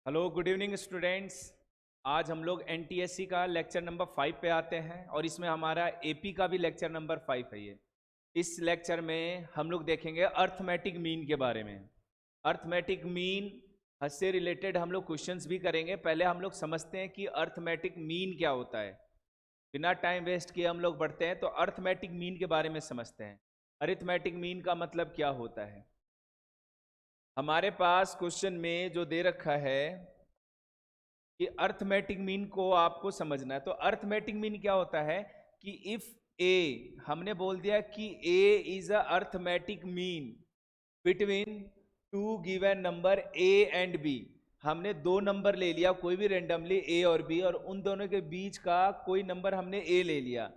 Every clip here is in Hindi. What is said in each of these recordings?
Hello good evening students. आज हम लोग एनटीएससी का लेक्चर नंबर 5 पे आते हैं और इसमें हमारा एपी का भी लेक्चर नंबर 5 है। ये इस लेक्चर में हम लोग देखेंगे अर्थमेटिक मीन के बारे में। अर्थमेटिक मीन से रिलेटेड हम लोग क्वेश्चंस भी करेंगे। पहले हम लोग समझते हैं कि अर्थमेटिक मीन क्या होता है। बिना टाइम वेस्ट किए हम लोग बढ़ते हैं तो अर्थमेटिक मीन के बारे में समझते हैं। अरिथमेटिक मीन का मतलब क्या होता है। हमारे पास क्वेश्चन में जो दे रखा है कि अर्थमेटिक मीन को आपको समझना है। तो अर्थमेटिक मीन क्या होता है कि इफ ए, हमने बोल दिया कि A is a arithmetic mean between two given number A and B. हमने दो नंबर ले लिया कोई भी रेंडमली ए और बी, और उन दोनों के बीच का कोई नंबर हमने ए ले लिया,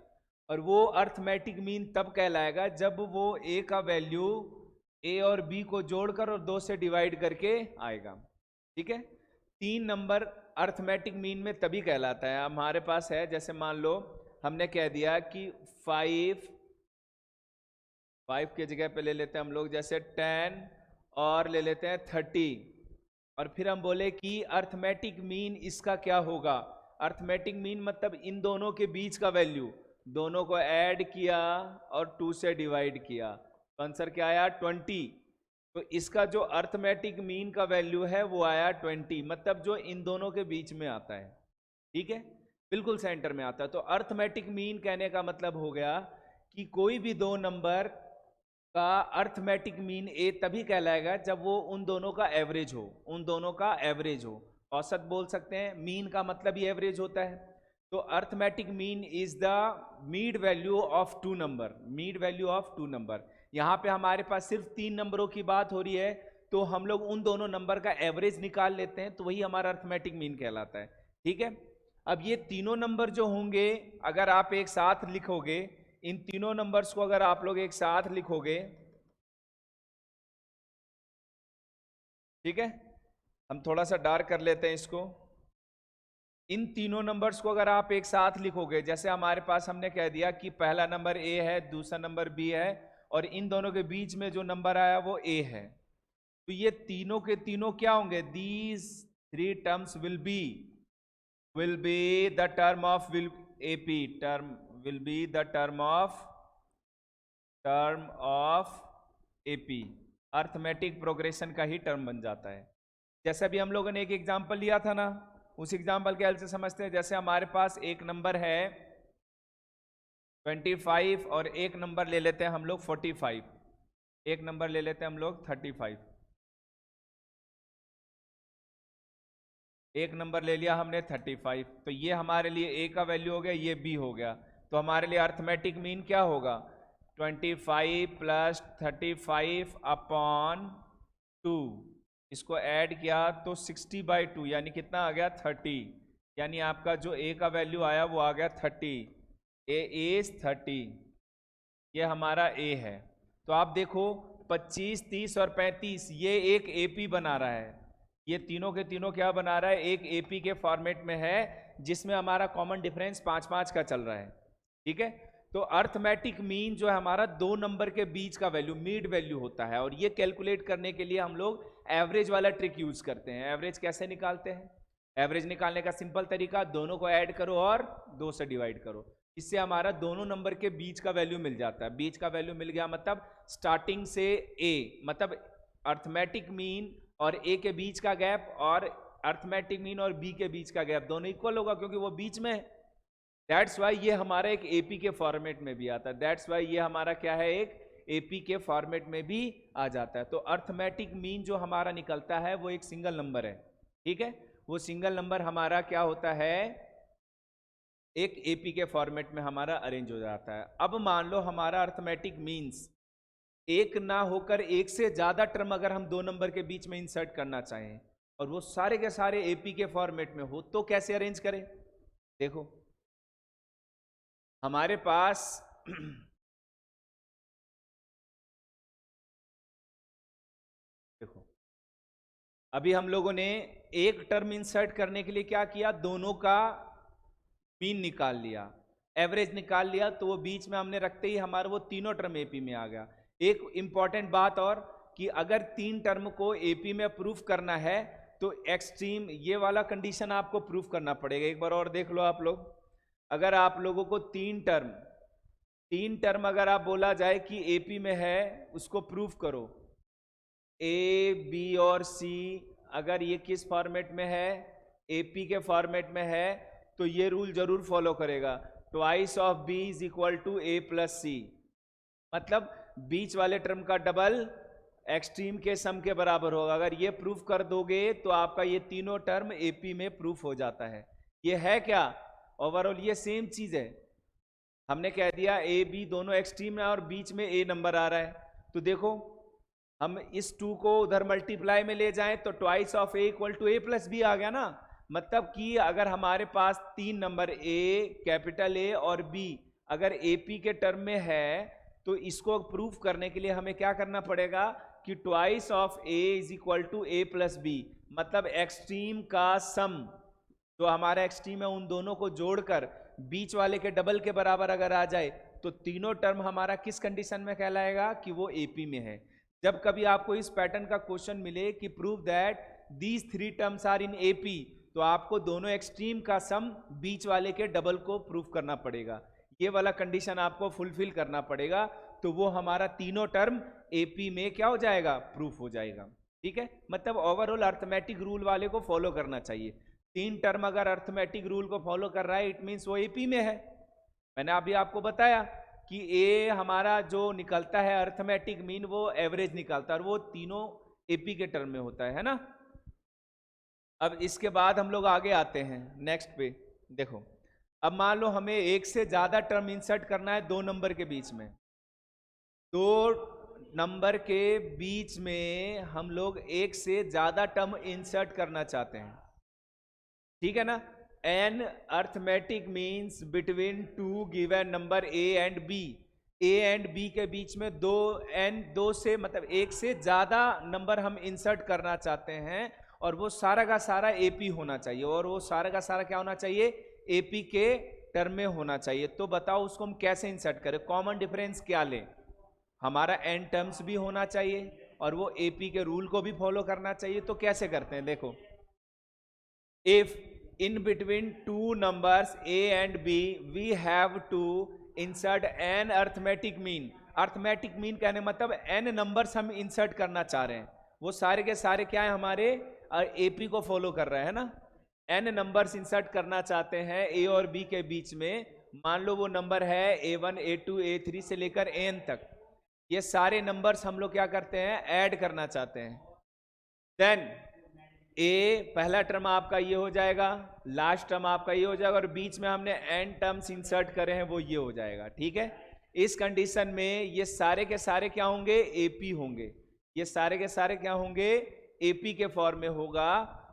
और वो अर्थमेटिक मीन तब कहलाएगा जब वो ए का वैल्यू ए और बी को जोड़कर और दो से डिवाइड करके आएगा। ठीक है, तीन नंबर अर्थमेटिक मीन में तभी कहलाता है। हमारे पास है, जैसे मान लो हमने कह दिया कि 5 की जगह पे ले लेते हैं हम लोग जैसे 10 और ले लेते हैं 30, और फिर हम बोले कि अर्थमेटिक मीन इसका क्या होगा। अर्थमेटिक मीन मतलब इन दोनों के बीच का वैल्यू, दोनों को ऐड किया और 2 से डिवाइड किया तो आंसर क्या आया 20। तो इसका जो अर्थमेटिक मीन का वैल्यू है वो आया 20, मतलब जो इन दोनों के बीच में आता है। ठीक है, बिल्कुल सेंटर में आता है। तो अर्थमेटिक मीन कहने का मतलब हो गया कि कोई भी दो नंबर का अर्थमेटिक मीन ए तभी कहलाएगा जब वो उन दोनों का एवरेज हो, उन दोनों का एवरेज हो। औसत बोल सकते हैं, मीन का मतलब ही एवरेज होता है। तो arithmetic mean is the mid value of two number, mid value of two number. यहाँ पे हमारे पास सिर्फ 3 नंबरों की बात हो रही है, तो हम लोग उन दोनों नंबर का एवरेज निकाल लेते हैं, तो वही हमारा अर्थमेटिक मीन कहलाता है। ठीक है, अब ये तीनों नंबर जो होंगे अगर आप एक साथ लिखोगे, इन तीनों नंबर्स को अगर आप लोग एक साथ लिखोगे, ठीक है, हम थोड़ा सा डार्क कर लेते हैं इसको। इन तीनों नंबर्स को अगर आप एक साथ लिखोगे, जैसे हमारे पास हमने कह दिया कि पहला नंबर ए है, दूसरा नंबर बी है, और इन दोनों के बीच में जो नंबर आया वो ए है, तो ये तीनों के तीनों क्या होंगे, these 3 terms will be the term of will AP, term will be the term of AP. Arithmetic progression का ही टर्म बन जाता है। जैसे भी हम लोगों ने एक एग्जांपल लिया था ना, उस एग्जांपल के हेल्प से समझते हैं। जैसे हमारे पास एक नंबर है 25 और एक नंबर ले लेते हैं हम लोग 45, एक नंबर ले लेते हैं हम लोग 35, एक नंबर ले लिया हमने 35, तो ये हमारे लिए ए का वैल्यू हो गया, ये बी हो गया। तो हमारे लिए अर्थमेटिक मीन क्या होगा, 25 प्लस 35 अपॉन 2, इसको ऐड किया तो 60/2, यानी कितना आ गया 30, यानी आपका जो ए का वैल्यू आया वो आ गया 30, ए इज 30, ये हमारा ए है। तो आप देखो 25, 30 और 35 ये एक एपी बना रहा है, ये तीनों के तीनों क्या बना रहा है, एक एपी के फॉर्मेट में है, जिसमें हमारा कॉमन डिफरेंस 5-5 का चल रहा है। ठीक है, तो अर्थमेटिक मीन जो है हमारा दो नंबर के बीच का वैल्यू, मीड वैल्यू होता है, और ये कैलकुलेट करने के लिए हम लोग एवरेज वाला ट्रिक यूज करते हैं। एवरेज कैसे निकालते हैं, एवरेज निकालने का सिंपल तरीका, दोनों को ऐड करो और 2 से डिवाइड करो, इससे हमारा दोनों नंबर के बीच का वैल्यू मिल जाता है। बीच का वैल्यू मिल गया मतलब स्टार्टिंग से ए, मतलब अर्थमेटिक मीन और ए के बीच का गैप और अर्थमेटिक मीन और बी के बीच का गैप दोनों इक्वल होगा, क्योंकि वो बीच में है। दैट्स वाई ये हमारा एक एपी के फॉर्मेट में भी आता है। दैट्स वाई ये हमारा क्या है, एक एपी के फॉर्मेट में भी आ जाता है। तो अर्थमेटिक मीन जो हमारा निकलता है वो एक सिंगल नंबर है। ठीक है, वो सिंगल नंबर हमारा क्या होता है, एक एपी के फॉर्मेट में हमारा अरेंज हो जाता है। अब मान लो हमारा अर्थमेटिक मीन्स एक ना होकर एक से ज्यादा टर्म अगर हम दो नंबर के बीच में इंसर्ट करना चाहें और वो सारे के सारे एपी के फॉर्मेट में हो, तो कैसे अरेंज करें। देखो हमारे पास देखो अभी हम लोगों ने एक टर्म इंसर्ट करने के लिए क्या किया, दोनों का मीन निकाल लिया, एवरेज निकाल लिया, तो वो बीच में हमने रखते ही हमारा वो तीनों टर्म एपी में आ गया। एक इंपॉर्टेंट बात और, कि अगर तीन टर्म को एपी में प्रूफ करना है तो एक्सट्रीम ये वाला कंडीशन आपको प्रूफ करना पड़ेगा। एक बार और देख लो आप लोग, अगर आप लोगों को तीन टर्म अगर आप बोला जाए कि एपी में है, उसको प्रूफ करो। ए बी और सी अगर ये किस फॉर्मेट में है, एपी के फॉर्मेट में है, तो ये रूल जरूर फॉलो करेगा, twice of B is equal to A plus C, मतलब बीच वाले टर्म का डबल एक्सट्रीम के सम के बराबर होगा। अगर ये प्रूफ कर दोगे तो आपका ये तीनों टर्म एपी में प्रूफ हो जाता है। ये है क्या, ओवरऑल ये सेम चीज है। हमने कह दिया ए बी दोनों एक्सट्रीम है और बीच में ए नंबर आ रहा है, तो देखो हम इस 2 को उधर मल्टीप्लाई में ले जाएं तो twice of A equal to A plus B आ गया ना। मतलब कि अगर हमारे पास 3 नंबर ए, कैपिटल ए और बी अगर एपी के टर्म में है, तो इसको प्रूफ करने के लिए हमें क्या करना पड़ेगा कि twice of A is equal to A plus B, मतलब एक्सट्रीम का सम जो हमारा एक्सट्रीम है उन दोनों को जोड़कर बीच वाले के डबल के बराबर अगर आ जाए तो तीनों टर्म हमारा किस कंडीशन में कहलाएगा कि वो एपी में है। जब कभी आपको इस पैटर्न का क्वेश्चन मिले कि prove that these 3 terms are in AP, तो आपको दोनों एक्सट्रीम का सम बीच वाले के डबल को प्रूफ करना पड़ेगा। ये वाला कंडीशन आपको फुलफिल करना पड़ेगा, तो वो हमारा तीनों टर्म एपी में क्या हो जाएगा, प्रूफ हो जाएगा। ठीक है, मतलब ओवरऑल अर्थमेटिक रूल वाले को फॉलो करना चाहिए। 3 टर्म अगर अर्थमेटिक रूल को फॉलो कर रहा है, इट मीन्स वो एपी में है। मैंने अभी आपको बताया कि ए हमारा जो निकलता है अर्थमेटिक मीन, वो एवरेज निकलता है और वो तीनों एपी के टर्म में होता है ना। अब इसके बाद हम लोग आगे आते हैं नेक्स्ट पे। देखो अब मान लो हमें एक से ज्यादा टर्म इंसर्ट करना है 2 नंबर के बीच में। 2 नंबर के बीच में हम लोग एक से ज्यादा टर्म इंसर्ट करना चाहते हैं, ठीक है ना। An arithmetic means between 2 given number A and B. A and B के बीच में 2 से मतलब एक से ज्यादा नंबर हम इंसर्ट करना चाहते हैं, और वो सारा का सारा एपी होना चाहिए, और वो सारा का सारा क्या होना चाहिए, एपी के टर्म में होना चाहिए। तो बताओ उसको हम कैसे इंसर्ट करें। कॉमन डिफरेंस क्या लें, हमारा एन टर्म्स भी होना चाहिए और वो एपी के रूल को भी फॉलो करना चाहिए। तो कैसे करते हैं, देखो if in between 2 numbers a and b we have to insert an arithmetic mean। arithmetic mean कहने मतलब n numbers हम insert करना चाह रहे हैं, वो सारे के सारे क्या है हमारे AP को फॉलो कर रहे हैं ना। n numbers insert करना चाहते हैं a और b के बीच में। मान लो वो नंबर है a1 a2 a3 से लेकर an तक, ये सारे नंबर्स हम लोग क्या करते हैं, ऐड करना चाहते हैं। देन ए पहला टर्म आपका ये हो जाएगा, लास्ट टर्म आपका ये हो जाएगा, और बीच में हमने एन टर्म्स इंसर्ट करे हैं वो ये हो जाएगा। ठीक है, इस कंडीशन में ये सारे के सारे क्या होंगे, एपी होंगे। ये सारे के सारे क्या होंगे, एपी के फॉर्म में होगा।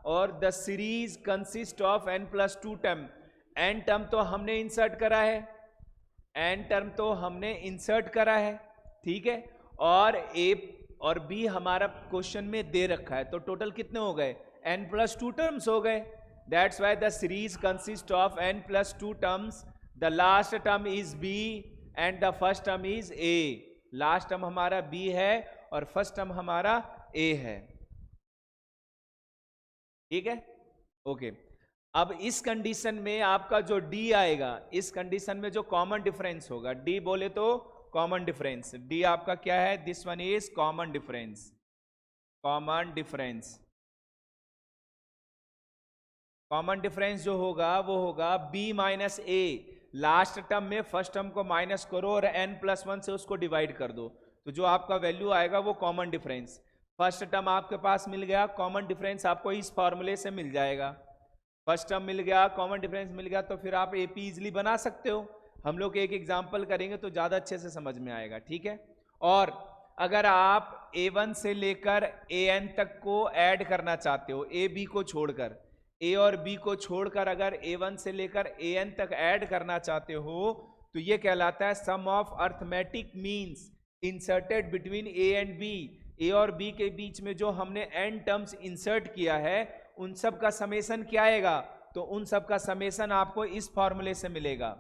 और the series consist of n plus 2 term. N term तो हमने इंसर्ट करा है, एन टर्म तो हमने इंसर्ट करा है, ठीक है। और ए और बी हमारा क्वेश्चन में दे रखा है, तो टोटल कितने हो गए, n प्लस 2 टर्म्स हो गए। That's why the series consist of n plus 2 terms. The last term is b and the first term is a। Last term हमारा b है और फर्स्ट टर्म हमारा a है, ठीक है, ओके। अब इस कंडीशन में आपका जो d आएगा, इस कंडीशन में जो कॉमन डिफरेंस होगा, d बोले तो कॉमन डिफरेंस, d आपका क्या है, this one is common difference. Common difference, common difference जो होगा वो होगा b माइनस ए। लास्ट टर्म में फर्स्ट टर्म को माइनस करो और n+1 से उसको डिवाइड कर दो, तो जो आपका वैल्यू आएगा वो कॉमन डिफरेंस। फर्स्ट टर्म आपके पास मिल गया, कॉमन डिफरेंस आपको इस फॉर्मूले से मिल जाएगा। फर्स्ट टर्म मिल गया, कॉमन डिफरेंस मिल गया, तो फिर आप एपी इजिली बना सकते हो। हम लोग एक एग्जाम्पल करेंगे तो ज़्यादा अच्छे से समझ में आएगा, ठीक है। और अगर आप a1 से लेकर an तक को ऐड करना चाहते हो, ए बी को छोड़कर, a और b को छोड़कर अगर a1 से लेकर an तक ऐड करना चाहते हो, तो ये कहलाता है sum of arithmetic means inserted between a and b। a और b के बीच में जो हमने n टर्म्स इंसर्ट किया है उन सब का समेशन क्या आएगा, तो उन सब का समेशन आपको इस फॉर्मूले से मिलेगा,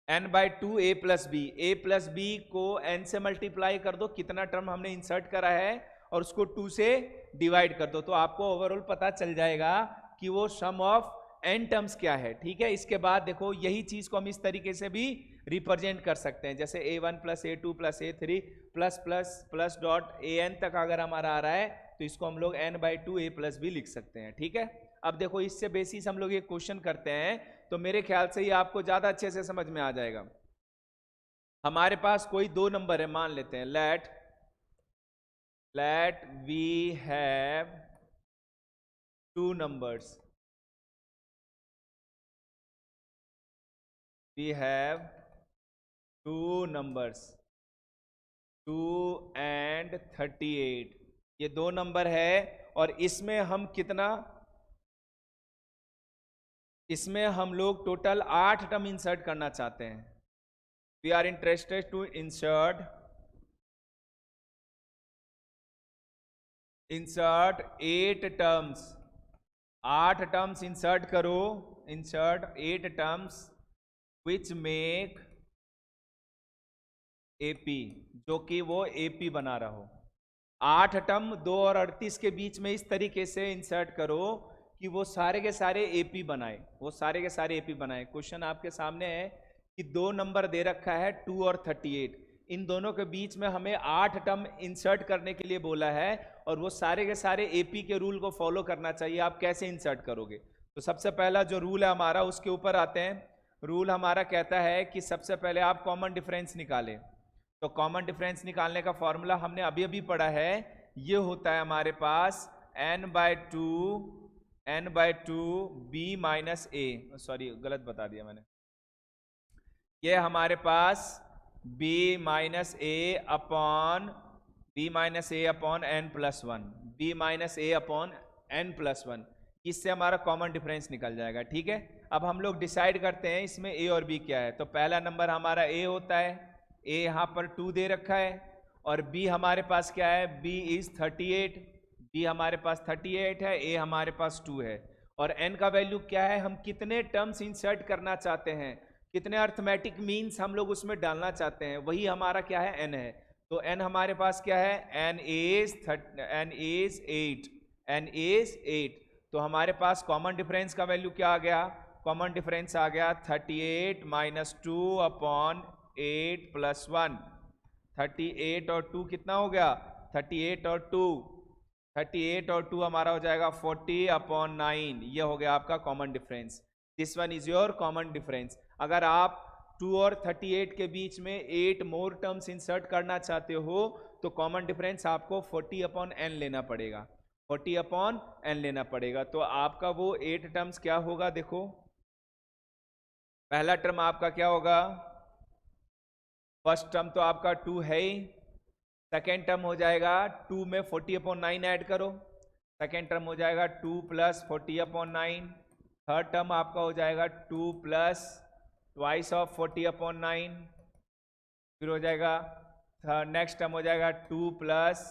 n/2 a plus B. a plus B को n से मल्टीप्लाई कर दो, कितना टर्म हमने इंसर्ट करा है, और उसको 2 से डिवाइड कर दो, तो आपको ओवरऑल पता चल जाएगा कि वो सम ऑफ n टर्म्स क्या है। ठीक है, इसके बाद देखो यही चीज को हम इस तरीके से भी रिप्रेजेंट कर सकते हैं, जैसे a1 plus a2 plus a3 plus plus plus dot an तक अगर हमारा आ रहा है तो इसको हम लोग n/2 a प्लस भी लिख सकते हैं। ठीक है, अब देखो इससे बेसिस हम लोग ये क्वेश्चन करते हैं तो मेरे ख्याल से ये आपको ज्यादा अच्छे से समझ में आ जाएगा। हमारे पास कोई दो नंबर है, मान लेते हैं let we have two numbers, we have two numbers 2 and 38, ये दो नंबर है और इसमें हम कितना, इसमें हम लोग टोटल 8 टर्म इंसर्ट करना चाहते हैं। We are interested to insert 8 terms, 8 terms insert करो, insert 8 terms which make AP, जो कि वो एपी बना रहा हो। 8 टर्म 2 और 38 के बीच में इस तरीके से इंसर्ट करो कि वो सारे के सारे एपी बनाए, वो सारे के सारे एपी बनाए। क्वेश्चन आपके सामने है कि दो नंबर दे रखा है 2 और 38, इन दोनों के बीच में हमें 8 टर्म इंसर्ट करने के लिए बोला है और वो सारे के सारे एपी के रूल को फॉलो करना चाहिए। आप कैसे इंसर्ट करोगे? तो सबसे पहला जो रूल है हमारा उसके ऊपर आते हैं। रूल हमारा कहता है कि सबसे पहले आप कॉमन डिफरेंस निकालें। तो कॉमन डिफरेंस निकालने का फॉर्मूला हमने अभी अभी पढ़ा है, ये होता है हमारे पास n/2 b माइनस ए, सॉरी गलत बता दिया मैंने, ये हमारे पास b माइनस ए अपॉन n+1, b माइनस ए अपॉन n+1, इससे हमारा कॉमन डिफरेंस निकल जाएगा। ठीक है, अब हम लोग डिसाइड करते हैं इसमें a और b क्या है। तो पहला नंबर हमारा a होता है, a यहाँ पर 2 दे रखा है, और b हमारे पास क्या है, b इज 38, b हमारे पास 38 है, a हमारे पास 2 है, और n का वैल्यू क्या है, हम कितने टर्म्स इंसर्ट करना चाहते हैं, कितने अर्थमेटिक मीन्स हम लोग उसमें डालना चाहते हैं, वही हमारा क्या है, n है। तो n हमारे पास क्या है, n इज 8, तो हमारे पास कॉमन डिफरेंस का वैल्यू क्या आ गया, कॉमन डिफरेंस आ गया 38 - 2 अपॉन 8 + 1, 38 और 2 कितना हो गया, 38 और 2 हमारा हो जाएगा 40 अपॉन 9, ये हो गया आपका common difference. This one is your common difference. अगर आप 2 और 38 के बीच में 8 मोर टर्म्स इंसर्ट करना चाहते हो तो कॉमन डिफरेंस आपको 40 अपॉन n लेना पड़ेगा, 40 अपॉन n लेना पड़ेगा। तो आपका वो 8 टर्म्स क्या होगा, देखो पहला टर्म आपका क्या होगा, फर्स्ट टर्म तो आपका 2 है ही, सेकेंड टर्म हो जाएगा 2 में 40 अपॉन 9 ऐड करो, सेकेंड टर्म हो जाएगा 2 + 40 अपॉन 9, थर्ड टर्म आपका हो जाएगा 2 + ट्वाइस ऑफ 40 अपॉन 9, फिर हो जाएगा नेक्स्ट टर्म हो जाएगा 2 +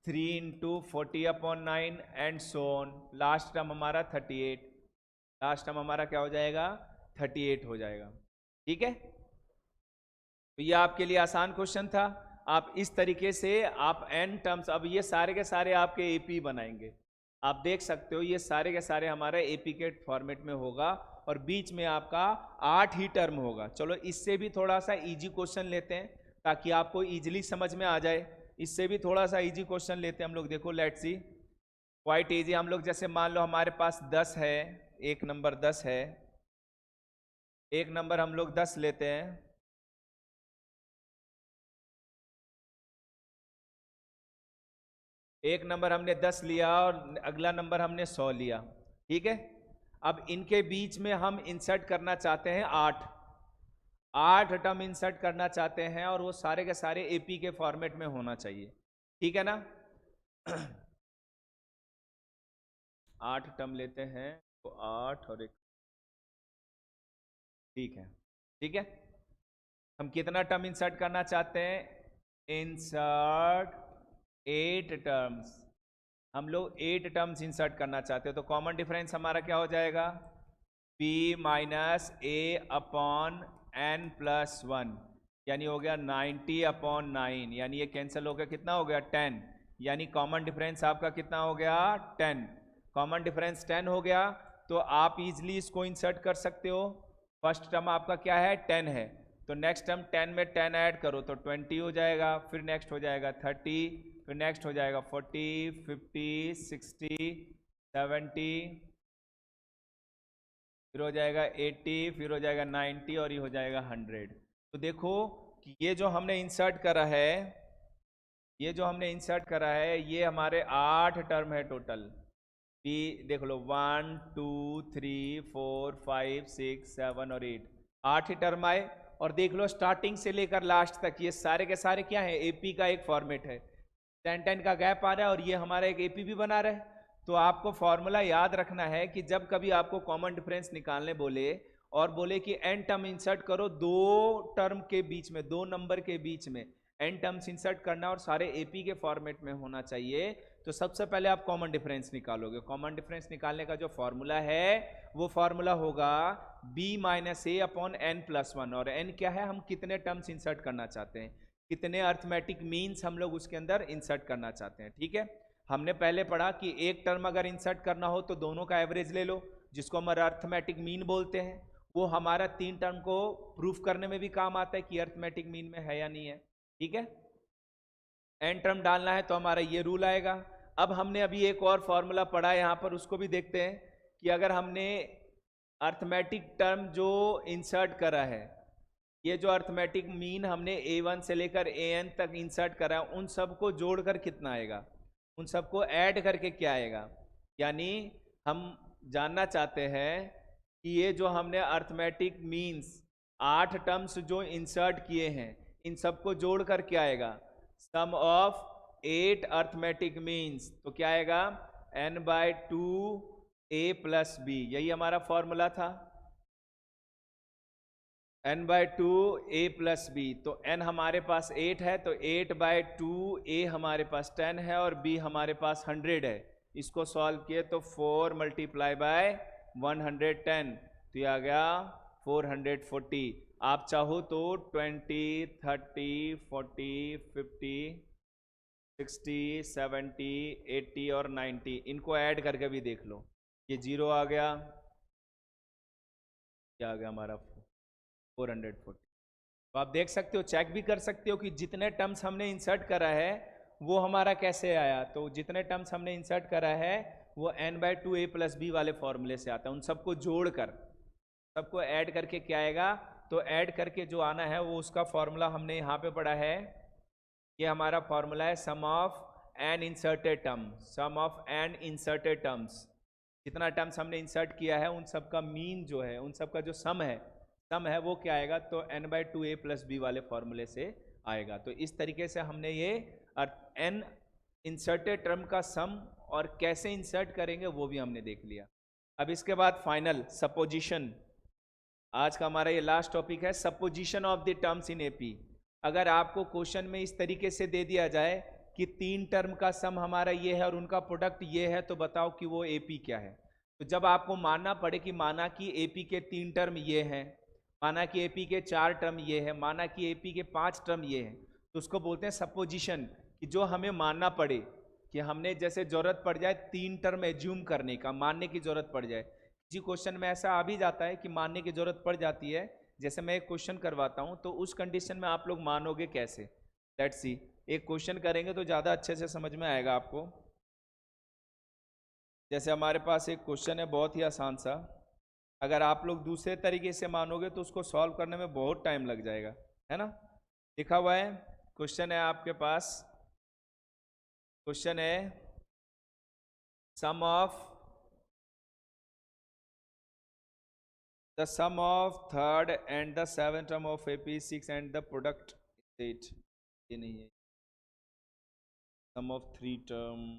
3 × 40 upon 9 and so on. Last term हमारा 38, लास्ट टर्म हमारा क्या हो जाएगा, 38 हो जाएगा। ठीक है, तो ये आपके लिए आसान क्वेश्चन था। आप इस तरीके से आप n टर्म्स, अब ये सारे के सारे आपके एपी बनाएंगे, आप देख सकते हो ये सारे के सारे हमारे एपी के फॉर्मेट में होगा और बीच में आपका 8 ही टर्म होगा। चलो इससे भी थोड़ा सा इजी क्वेश्चन लेते हैं ताकि आपको इजीली समझ में आ जाए, इससे भी थोड़ा सा इजी क्वेश्चन लेते हैं हम लोग। देखो लेट्स सी, क्वाइट इजी। हम लोग जैसे मान लो हमारे पास 10 है, एक नंबर 10 है, एक नंबर हम लोग 10 लेते हैं, एक नंबर हमने 10 लिया और अगला नंबर हमने 100 लिया। ठीक है, अब इनके बीच में हम इंसर्ट करना चाहते हैं 8 टर्म इंसर्ट करना चाहते हैं और वो सारे के सारे एपी के फॉर्मेट में होना चाहिए। ठीक है ना 8 टर्म लेते हैं तो 8 और 1, ठीक है। ठीक है, हम कितना टर्म इंसर्ट करना चाहते हैं, इंसर्ट 8 टर्म्स, हम लोग 8 टर्म्स इंसर्ट करना चाहते हैं। तो कॉमन डिफरेंस हमारा क्या हो जाएगा, p - a अपॉन n+1, यानी हो गया 90 अपॉन 9, यानी ये कैंसिल हो गया, कितना हो गया 10, यानी कॉमन डिफरेंस आपका कितना हो गया 10। कॉमन डिफरेंस 10 हो गया तो आप इजिली इसको इंसर्ट कर सकते हो। फर्स्ट टर्म आपका क्या है 10 है, तो नेक्स्ट टर्म 10 में 10 ऐड करो तो 20 हो जाएगा, फिर नेक्स्ट हो जाएगा 30, फिर नेक्स्ट हो जाएगा 40, 50, 60, 70, फिर हो जाएगा 80, फिर हो जाएगा 90 और ये हो जाएगा 100। तो देखो कि ये जो हमने इंसर्ट करा है, ये जो हमने इंसर्ट करा है ये हमारे 8 टर्म है टोटल। बी देख लो 1 2 3 4 5 6 7 और 8, 8 ही टर्म आए। और देख लो स्टार्टिंग से लेकर लास्ट तक ये सारे के सारे क्या है एपी का एक फॉर्मेट है। 10-10 का गैप आ रहा है और ये हमारा एक एपी भी बना रहा है। तो आपको फॉर्मूला याद रखना है कि जब कभी आपको कॉमन डिफरेंस निकालने बोले और बोले कि एन टर्म इंसर्ट करो दो टर्म के बीच में, दो नंबर के बीच में एन टर्म्स इंसर्ट करना और सारे एपी के फॉर्मेट में होना चाहिए, तो सबसे पहले आप कॉमन डिफरेंस निकालोगे। कॉमन डिफरेंस निकालने का जो फॉर्मूला है वो फॉर्मूला होगा b माइनस ए अपॉन एन प्लस वन। और n क्या है, हम कितने टर्म्स इंसर्ट करना चाहते हैं, कितने अर्थमेटिक मीन्स हम लोग उसके अंदर इंसर्ट करना चाहते हैं। ठीक है, हमने पहले पढ़ा कि एक टर्म अगर इंसर्ट करना हो तो दोनों का एवरेज ले लो, जिसको हम अर्थमेटिक मीन बोलते हैं। वो हमारा 3 टर्म को प्रूफ करने में भी काम आता है कि अर्थमेटिक मीन में है या नहीं है। ठीक है, एन टर्म डालना है तो हमारा ये रूल आएगा। अब हमने अभी एक और फॉर्मूला पढ़ा है यहाँ पर, उसको भी देखते हैं कि अगर हमने अर्थमेटिक टर्म जो इंसर्ट करा है, ये जो अर्थमेटिक मीन हमने a1 से लेकर an तक इंसर्ट करा है, उन सबको जोड़कर कितना आएगा, उन सबको ऐड करके क्या आएगा। यानी हम जानना चाहते हैं कि ये जो हमने अर्थमेटिक मीन्स 8 टर्म्स जो इंसर्ट किए हैं इन सबको जोड़कर क्या आएगा, सम ऑफ 8 अर्थमेटिक मीन्स। तो क्या आएगा n/2 a प्लस b, यही हमारा फॉर्मूला था n/2 a प्लस बी। तो n हमारे पास 8 है तो 8/2 a हमारे पास 10 है और b हमारे पास 100 है। इसको सॉल्व किए तो 4 मल्टीप्लाई बाय 110, तो ये आ गया 440। आप चाहो तो 20, 30, 40, 50, 60, 70, 80 और 90 इनको ऐड करके भी देख लो। ये 0 आ गया, क्या आ गया हमारा 440। तो आप देख सकते हो, चेक भी कर सकते हो कि जितने टर्म्स हमने इंसर्ट करा है वो हमारा कैसे आया। तो जितने टर्म्स हमने इंसर्ट करा है वो n/2 a प्लस बी वाले फॉर्मूले से आता है। उन सबको जोड़कर, सबको ऐड करके क्या आएगा, तो ऐड करके जो आना है वो उसका फॉर्मूला हमने यहाँ पे पढ़ा है। ये हमारा फॉर्मूला है sum of n inserted term, sum of n inserted terms. जितना टर्म्स हमने इंसर्ट किया है उन सब का मीन जो है, उन सब का जो सम है वो क्या आएगा, तो n/2 a प्लस बी वाले फॉर्मूले से आएगा। तो इस तरीके से हमने ये n इंसर्टेड टर्म का सम और कैसे इंसर्ट करेंगे वो भी हमने देख लिया। अब इसके बाद फाइनल सपोजिशन, आज का हमारा ये लास्ट टॉपिक है, supposition of the terms in AP. अगर आपको क्वेश्चन में इस तरीके से दे दिया जाए कि 3 टर्म का सम हमारा ये है और उनका प्रोडक्ट ये है, तो बताओ कि वो एपी क्या है। तो जब आपको मानना पड़े कि माना कि एपी के 3 टर्म ये हैं, माना कि एपी के 4 टर्म ये है, माना कि एपी के 5 टर्म ये हैं, तो उसको बोलते हैं सपोजिशन। कि जो हमें मानना पड़े कि हमने जैसे जरूरत पड़ जाए 3 टर्म एज्यूम करने का, मानने की जरूरत पड़ जाए। जी क्वेश्चन में ऐसा आ भी जाता है कि मानने की जरूरत पड़ जाती है। जैसे मैं एक क्वेश्चन करवाता हूं तो उस कंडीशन में आप लोग मानोगे कैसे, लेट्स सी। एक क्वेश्चन करेंगे तो ज़्यादा अच्छे से समझ में आएगा आपको। जैसे हमारे पास एक क्वेश्चन है बहुत ही आसान सा, अगर आप लोग दूसरे तरीके से मानोगे तो उसको सॉल्व करने में बहुत टाइम लग जाएगा, है ना। लिखा हुआ है, क्वेश्चन है आपके पास, क्वेश्चन है sum of the sum of third and the seventh term of AP6 and the product is 8। ये नहीं है, sum of 3 term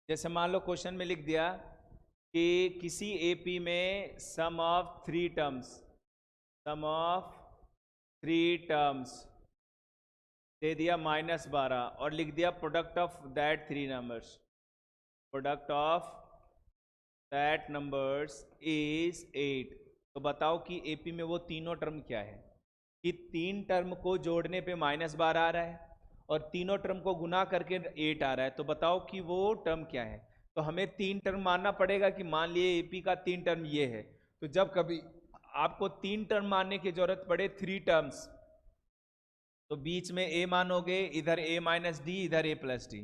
जैसे मान लो क्वेश्चन में लिख दिया कि किसी एपी में सम ऑफ थ्री टर्म्स दे दिया -12 और लिख दिया product of that three numbers, product of that numbers is 8। तो बताओ कि एपी में वो तीनों टर्म क्या है, कि तीन टर्म को जोड़ने पे -12 आ रहा है और तीनों टर्म को गुना करके 8 आ रहा है। तो बताओ कि वो टर्म क्या है। तो हमें तीन टर्म मानना पड़ेगा कि मान लिए एपी का तीन टर्म ये है। तो जब कभी आपको तीन टर्म मानने की जरूरत पड़े, थ्री टर्म्स, तो बीच में ए मानोगे, इधर a माइनस डी, इधर a प्लस डी।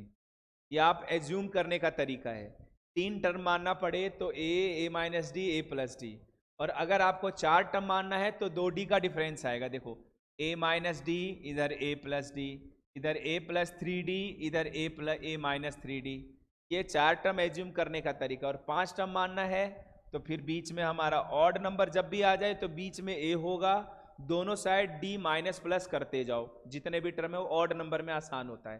ये आप एज्यूम करने का तरीका है। तीन टर्म मानना पड़े तो a minus D, a plus D. और अगर आपको चार टर्म मानना है तो 2d का डिफरेंस आएगा। देखो a माइनस डी, इधर a प्लस डी, इधर a प्लस 3d, इधर a माइनस 3d। ये चार टर्म एज्यूम करने का तरीका। और पांच टर्म मानना है तो फिर बीच में हमारा ऑड नंबर जब भी आ जाए तो बीच में a होगा, दोनों साइड d माइनस प्लस करते जाओ, जितने भी टर्म है वो ऑड नंबर में आसान होता है।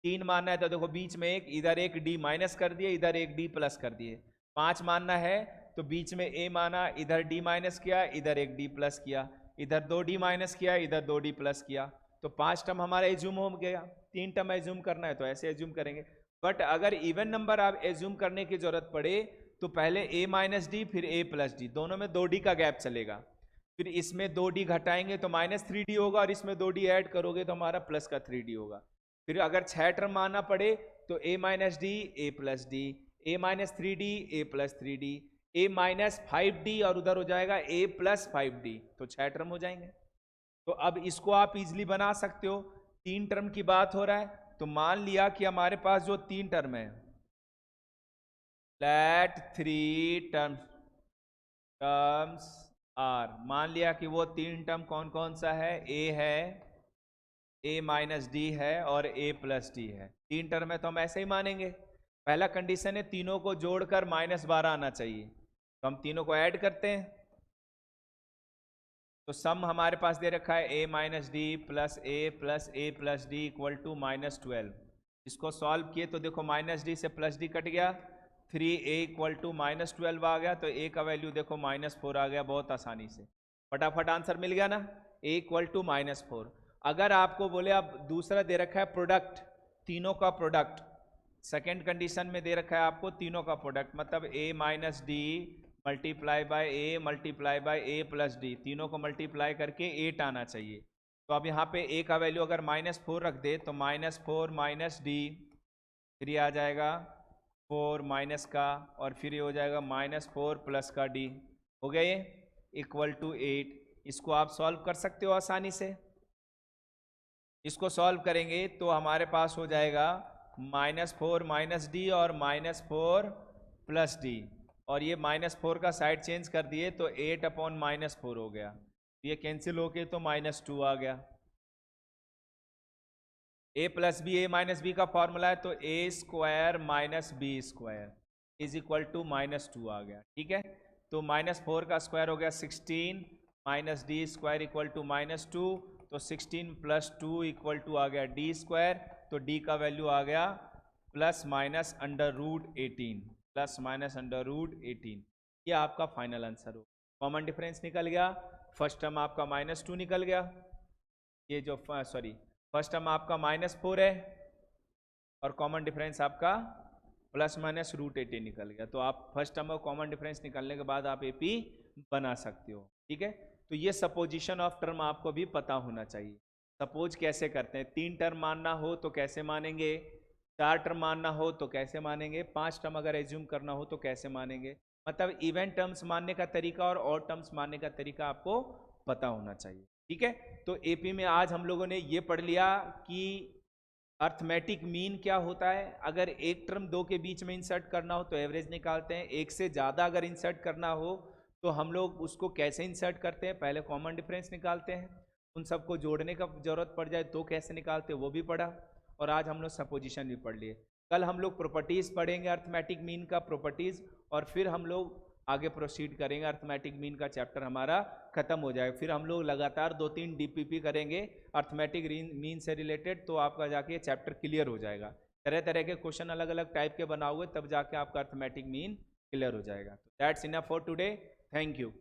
तीन मानना है तो देखो बीच में एक, इधर एक d माइनस कर दिए, इधर एक d प्लस कर दिए। पांच मानना है तो बीच में a माना, इधर d माइनस किया, इधर एक d प्लस किया, इधर दो d माइनस किया, इधर दो d प्लस किया। तो पांच टर्म हमारा एज्यूम हो गया। तीन टर्म एज्यूम करना है तो ऐसे एज्यूम करेंगे। बट अगर इवन नंबर आप एज्यूम करने की जरूरत पड़े तो पहले a माइनस डी फिर a प्लस डी, दोनों में 2d का गैप चलेगा। फिर इसमें 2d घटाएंगे तो -3d होगा और इसमें 2d ऐड करोगे तो हमारा प्लस का 3d होगा। फिर अगर 6 टर्म मानना पड़े तो a minus D, a plus D, a minus 3d, a plus 3d, a minus 5d और उधर हो जाएगा a प्लस 5d। तो 6 टर्म हो जाएंगे। तो अब इसको आप इजिली बना सकते हो। तीन टर्म की बात हो रहा है तो मान लिया कि हमारे पास जो तीन टर्म है, लेट थ्री टर्म्स आर, मान लिया कि वो तीन टर्म कौन कौन सा है, a है, a माइनस डी है और a प्लस डी है। तीन टर्म है तो हम ऐसे ही मानेंगे। पहला कंडीशन है तीनों को जोड़कर -12 आना चाहिए, तो हम तीनों को ऐड करते हैं। तो सम हमारे पास दे रखा है a minus D plus a plus D equal to -12। इसको सॉल्व किए तो देखो माइनस डी से प्लस डी कट गया, 3a इक्वल टू -12 आ गया। तो a का वैल्यू देखो -4 आ गया बहुत आसानी से। फटाफट आंसर मिल गया ना, a इक्वल टू -4। अगर आपको बोले अब दूसरा दे रखा है प्रोडक्ट, तीनों का प्रोडक्ट, सेकेंड कंडीशन में दे रखा है आपको तीनों का प्रोडक्ट, मतलब a minus D multiply by a multiply by a plus D, तीनों को मल्टीप्लाई करके 8 आना चाहिए। तो अब यहाँ पे a का वैल्यू अगर -4 रख दे तो -4 माइनस डी, फिर ये आ जाएगा 4 माइनस का, और फिर ये हो जाएगा -4 प्लस का d, हो गया ये इक्वल टू 8। इसको आप सॉल्व कर सकते हो आसानी से। इसको सॉल्व करेंगे तो हमारे पास हो जाएगा -4 माइनस डी और -4 प्लस डी, और ये -4 का साइड चेंज कर दिए तो 8 अपॉन -4 हो गया। ये कैंसिल होके तो -2 आ गया। a plus B, a minus B का फॉर्मूला है तो a square minus B square is equal to -2 आ गया। ठीक है, तो -4 का स्क्वायर हो गया 16 minus D square equal to -2, तो 16 प्लस 2 इक्वल टू आ गया d स्क्वायर। तो d का वैल्यू आ गया ±√18, ±√18। ये आपका फाइनल आंसर हो। कॉमन डिफरेंस निकल गया। फर्स्ट टर्म आपका -2 निकल गया, ये जो फर्स्ट टर्म आपका -4 है और कॉमन डिफरेंस आपका ±√18 निकल गया। तो आप फर्स्ट टर्म और कॉमन डिफरेंस निकलने के बाद आप एपी बना सकते हो। ठीक है, तो ये सपोजिशन ऑफ टर्म आपको भी पता होना चाहिए। सपोज कैसे करते हैं, तीन टर्म मानना हो तो कैसे मानेंगे, चार टर्म मानना हो तो कैसे मानेंगे, पांच टर्म अगर एज्यूम करना हो तो कैसे मानेंगे। मतलब इवन टर्म्स मानने का तरीका और ऑड टर्म्स मानने का तरीका आपको पता होना चाहिए। ठीक है, तो एपी में आज हम लोगों ने ये पढ़ लिया कि अर्थमेटिक मीन क्या होता है। अगर एक टर्म दो के बीच में इंसर्ट करना हो तो एवरेज निकालते हैं, एक से ज़्यादा अगर इंसर्ट करना हो तो हम लोग उसको कैसे इंसर्ट करते हैं, पहले कॉमन डिफरेंस निकालते हैं, उन सबको जोड़ने का जरूरत पड़ जाए तो कैसे निकालते हैं वो भी पढ़ा, और आज हम लोग सपोजिशन भी पढ़ लिए। कल हम लोग प्रॉपर्टीज़ पढ़ेंगे अर्थमेटिक मीन का प्रॉपर्टीज़, और फिर हम लोग आगे प्रोसीड करेंगे। अर्थमेटिक मीन का चैप्टर हमारा खत्म हो जाएगा। फिर हम लोग लगातार 2-3 डीपीपी करेंगे अर्थमेटिक मीन से रिलेटेड, तो आपका जाके चैप्टर क्लियर हो जाएगा। तरह तरह के क्वेश्चन अलग अलग टाइप के बनाओगे तब जाके आपका अर्थमेटिक मीन क्लियर हो जाएगा। तो that's enough for today, thank you.